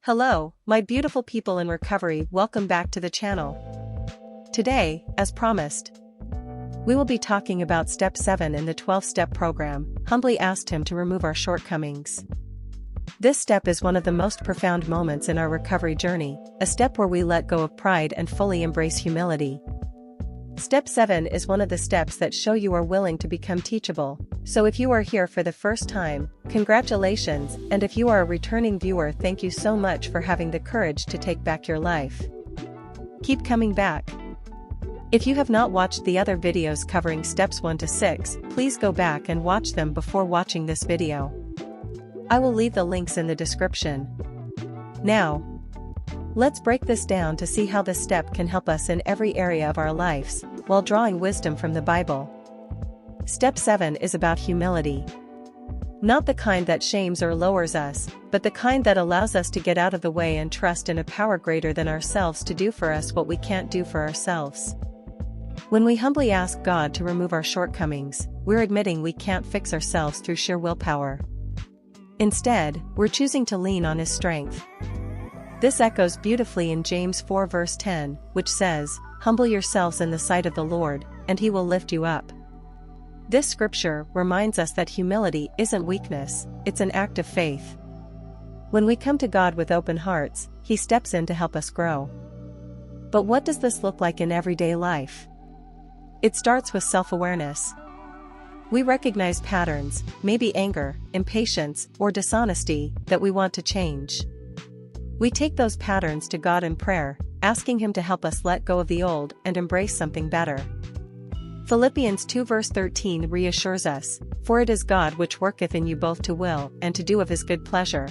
Hello, my beautiful people in recovery, welcome back to the channel. Today, as promised, we will be talking about Step 7 in the 12-step program, Humbly asked him to remove our shortcomings. This step is one of the most profound moments in our recovery journey, a step where we let go of pride and fully embrace humility. Step 7 is one of the steps that show you are willing to become teachable. So if you are here for the first time, congratulations, and if you are a returning viewer, thank you so much for having the courage to take back your life. Keep coming back. If you have not watched the other videos covering steps 1 to 6, please go back and watch them before watching this video. I will leave the links in the description. Now, let's break this down to see how this step can help us in every area of our lives, while drawing wisdom from the Bible. Step 7 is about humility. Not the kind that shames or lowers us, but the kind that allows us to get out of the way and trust in a power greater than ourselves to do for us what we can't do for ourselves. When we humbly ask God to remove our shortcomings, we're admitting we can't fix ourselves through sheer willpower. Instead, we're choosing to lean on His strength. This echoes beautifully in James 4 verse 10, which says, "Humble yourselves in the sight of the Lord, and He will lift you up." This scripture reminds us that humility isn't weakness, it's an act of faith. When we come to God with open hearts, He steps in to help us grow. But what does this look like in everyday life? It starts with self-awareness. We recognize patterns, maybe anger, impatience, or dishonesty, that we want to change. We take those patterns to God in prayer, asking Him to help us let go of the old and embrace something better. Philippians 2 verse 13 reassures us, "For it is God which worketh in you both to will and to do of His good pleasure."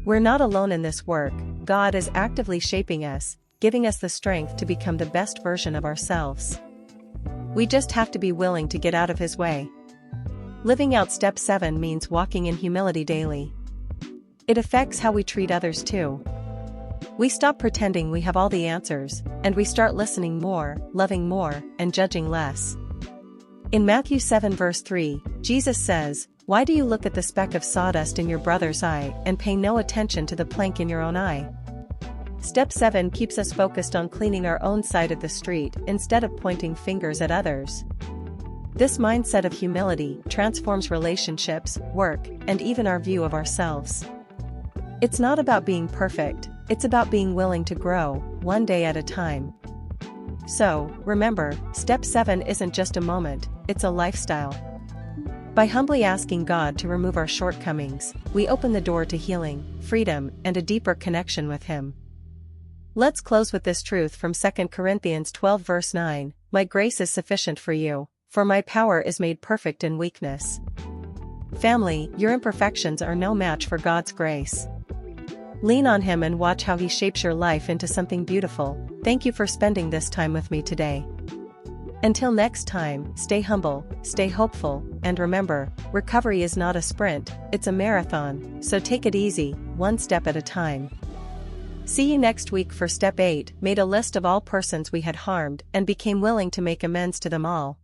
We're not alone in this work. God is actively shaping us, giving us the strength to become the best version of ourselves. We just have to be willing to get out of His way. Living out Step 7 means walking in humility daily. It affects how we treat others too. We stop pretending we have all the answers, and we start listening more, loving more, and judging less. In Matthew 7 verse 3, Jesus says, "Why do you look at the speck of sawdust in your brother's eye and pay no attention to the plank in your own eye?" Step 7 keeps us focused on cleaning our own side of the street instead of pointing fingers at others. This mindset of humility transforms relationships, work, and even our view of ourselves. It's not about being perfect, it's about being willing to grow, one day at a time. So, remember, Step 7 isn't just a moment, it's a lifestyle. By humbly asking God to remove our shortcomings, we open the door to healing, freedom, and a deeper connection with Him. Let's close with this truth from 2 Corinthians 12 verse 9, "My grace is sufficient for you, for my power is made perfect in weakness." Family, your imperfections are no match for God's grace. Lean on Him and watch how He shapes your life into something beautiful. Thank you for spending this time with me today. Until next time, stay humble, stay hopeful, and remember, recovery is not a sprint, it's a marathon, so take it easy, one step at a time. See you next week for Step 8, made a list of all persons we had harmed and became willing to make amends to them all.